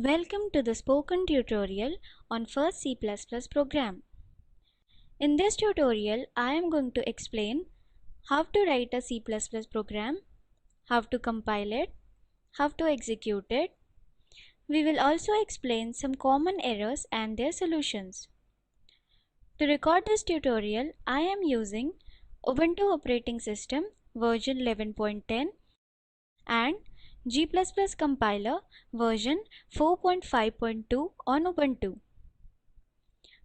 Welcome to the spoken tutorial on first C++ program. In this tutorial, I am going to explain how to write a C++ program, how to compile it, how to execute it. We will also explain some common errors and their solutions. To record this tutorial, I am using Ubuntu operating system version 11.10 and G++ compiler version 4.5.2 on Ubuntu.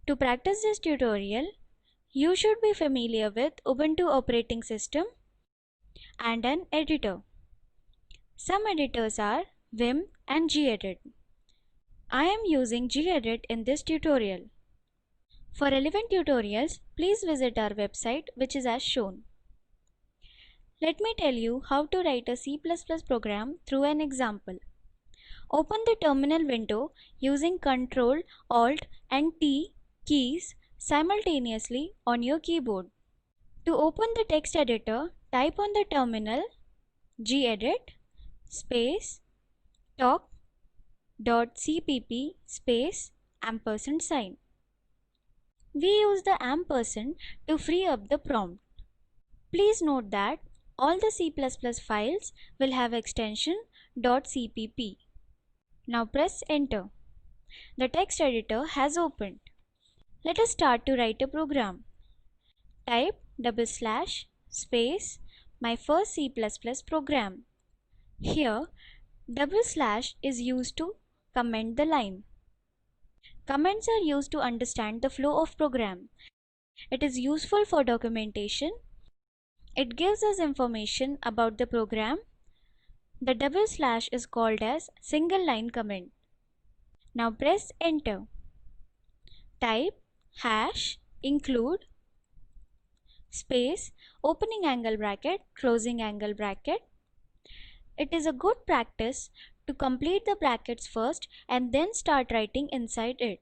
To practice this tutorial, you should be familiar with Ubuntu operating system and an editor. Some editors are Vim and gedit. I am using gedit in this tutorial. For relevant tutorials, please visit our website, which is as shown. Let me tell you how to write a C++ program through an example. Open the terminal window using Ctrl, Alt and T keys simultaneously on your keyboard. To open the text editor, type on the terminal gedit space talk.cpp space &sign. We use the ampersand to free up the prompt. Please note that all the C++ files will have extension .cpp. Now press enter. The text editor has opened. Let us start to write a program. Type / my first C++ program. Here, / is used to comment the line. Comments are used to understand the flow of program. It is useful for documentation. It gives us information about the program. The / is called as single line comment. Now press enter. Type #include space opening angle bracket closing angle bracket. It is a good practice to complete the brackets first and then start writing inside it.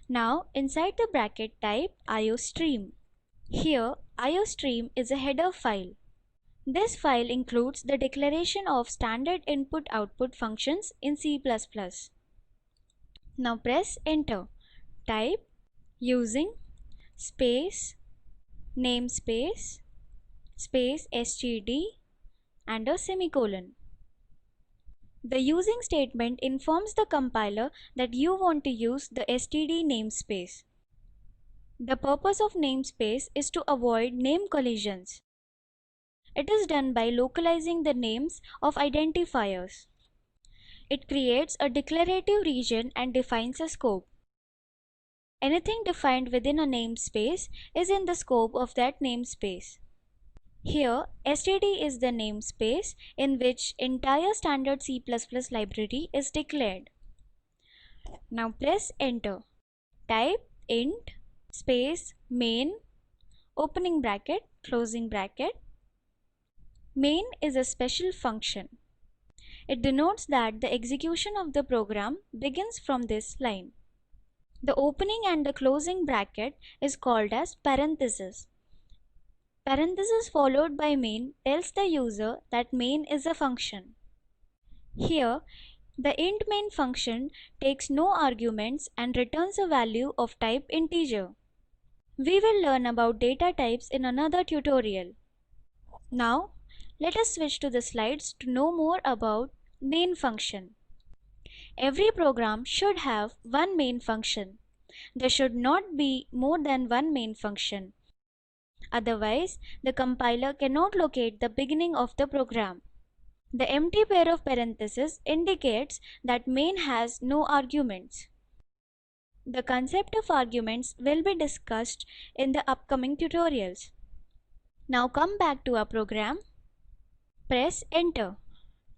Now inside the bracket type iostream. Here iostream is a header file. This file includes the declaration of standard input-output functions in C++. Now press enter. Type using space namespace space std and a semicolon. The using statement informs the compiler that you want to use the std namespace. The purpose of namespace is to avoid name collisions. It is done by localizing the names of identifiers. It creates a declarative region and defines a scope. Anything defined within a namespace is in the scope of that namespace. Here, std is the namespace in which entire standard C++ library is declared. Now press enter. Type int space main opening bracket closing bracket. Main is a special function. It denotes that the execution of the program begins from this line. The opening and the closing bracket is called as parenthesis. Parenthesis followed by main tells the user that main is a function. Here, the int main function takes no arguments and returns a value of type integer. We will learn about data types in another tutorial. Now, let us switch to the slides to know more about main function. Every program should have one main function. There should not be more than one main function. Otherwise, the compiler cannot locate the beginning of the program. The empty pair of parentheses indicates that main has no arguments. The concept of arguments will be discussed in the upcoming tutorials. Now come back to our program. Press enter.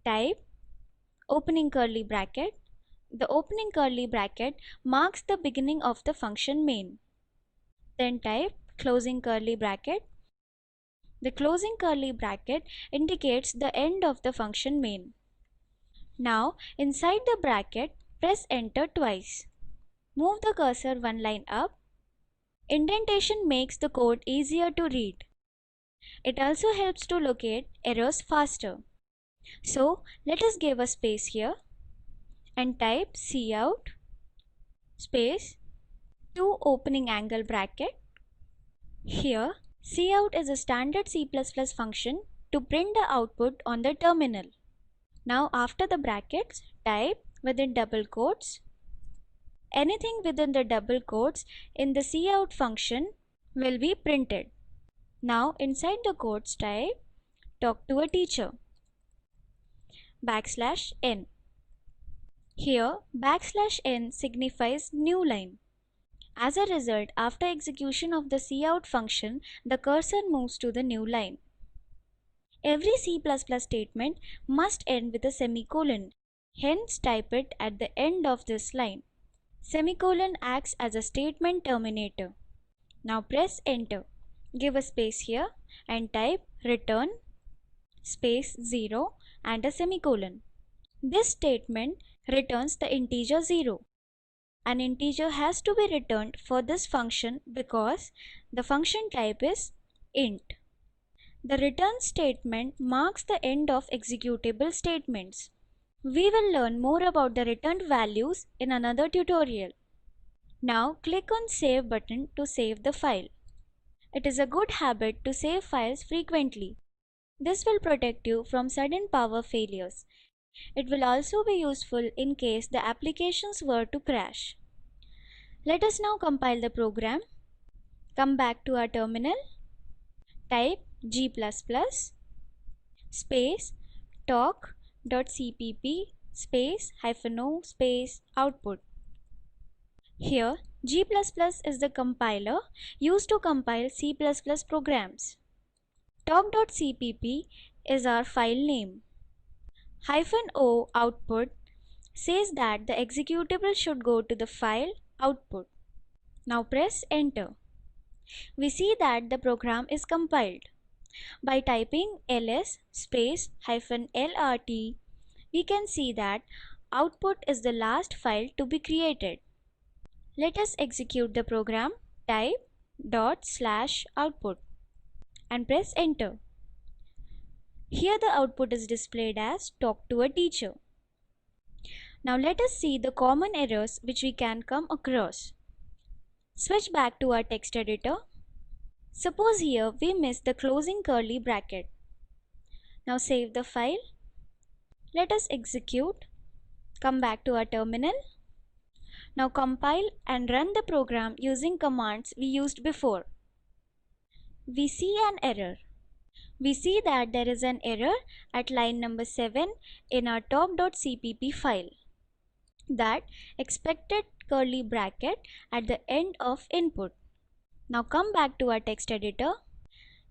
Type opening curly bracket. The opening curly bracket marks the beginning of the function main. Then type closing curly bracket. The closing curly bracket indicates the end of the function main. Now inside the bracket, press enter twice. Move the cursor one line up. Indentation makes the code easier to read. It also helps to locate errors faster. So let us give a space here. and type cout space 2 opening angle bracket. Here cout is a standard C++ function to print the output on the terminal. Now after the brackets, type within double quotes. Anything within the double quotes in the cout function will be printed. Now inside the quotes type talk to a teacher \n. Here \n signifies new line. As a result, after execution of the cout function, the cursor moves to the new line. Every C++ statement must end with a semicolon, hence type it at the end of this line. Semicolon acts as a statement terminator. Now press enter. Give a space here and type return space 0 and a semicolon. This statement returns the integer 0. An integer has to be returned for this function because the function type is int. The return statement marks the end of executable statements. We will learn more about the returned values in another tutorial. Now click on Save button to save the file. It is a good habit to save files frequently. This will protect you from sudden power failures. It will also be useful in case the applications were to crash. Let us now compile the program. Come back to our terminal. Type g++ space talk.cpp space -o space output. Here g++ is the compiler used to compile C++ programs. Talk.cpp is our file name. -o output says that the executable should go to the file output. Now press enter. We see that the program is compiled. By typing ls space -lrt, we can see that output is the last file to be created. Let us execute the program. Type ./output and press enter. Here the output is displayed as talk to a teacher. Now let us see the common errors which we can come across. Switch back to our text editor. Suppose here we miss the closing curly bracket. Now save the file. Let us execute. Come back to our terminal. Now compile and run the program using commands we used before. We see an error. We see that there is an error at line number 7 in our talk.cpp file. That expected curly bracket at the end of input. Now come back to our text editor.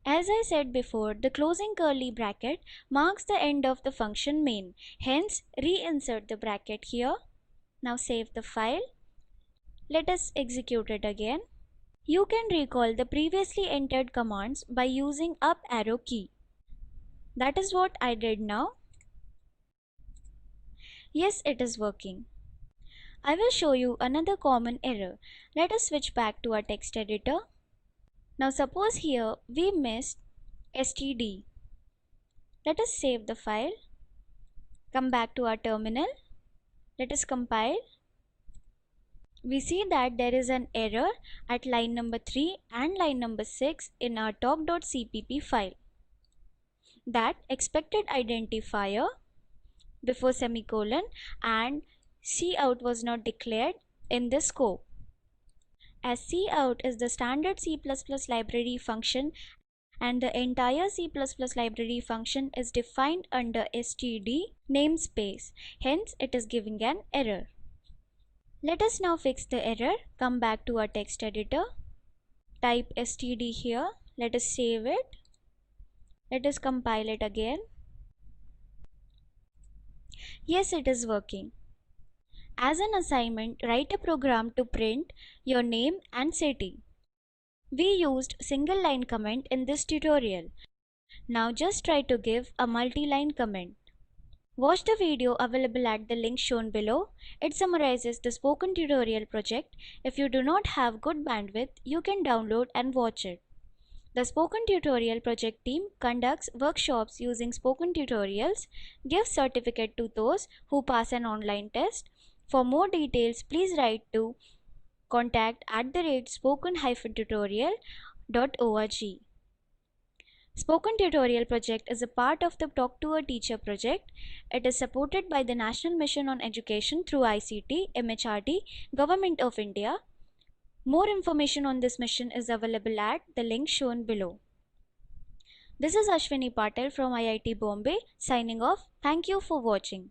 As I said before, the closing curly bracket marks the end of the function main. Hence, reinsert the bracket here. Now save the file. Let us execute it again. You can recall the previously entered commands by using up arrow key. That is what I did now. Yes, it is working. I will show you another common error. Let us switch back to our text editor. Now suppose here we missed std. Let us save the file. Come back to our terminal. Let us compile. We see that there is an error at line number 3 and line number 6 in our talk.cpp file. That expected identifier before semicolon and cout was not declared in this scope. As cout is the standard C++ library function and the entire C++ library function is defined under std namespace, hence it is giving an error. Let us now fix the error. Come back to our text editor. Type std here. Let us save it. Let us compile it again. Yes, it is working. As an assignment, write a program to print your name and city. We used single line comment in this tutorial. Now just try to give a multi-line comment. Watch the video available at the link shown below. It summarizes the spoken tutorial project. If you do not have good bandwidth, you can download and watch it. The Spoken Tutorial project team conducts workshops using spoken tutorials, gives certificate to those who pass an online test, For more details, please write to contact@spoken-tutorial.org. Spoken Tutorial project is a part of the Talk to a Teacher project. It is supported by the National Mission on Education through ICT, MHRD, Government of India. More information on this mission is available at the link shown below. This is Ashwini Patel from IIT Bombay signing off. Thank you for watching.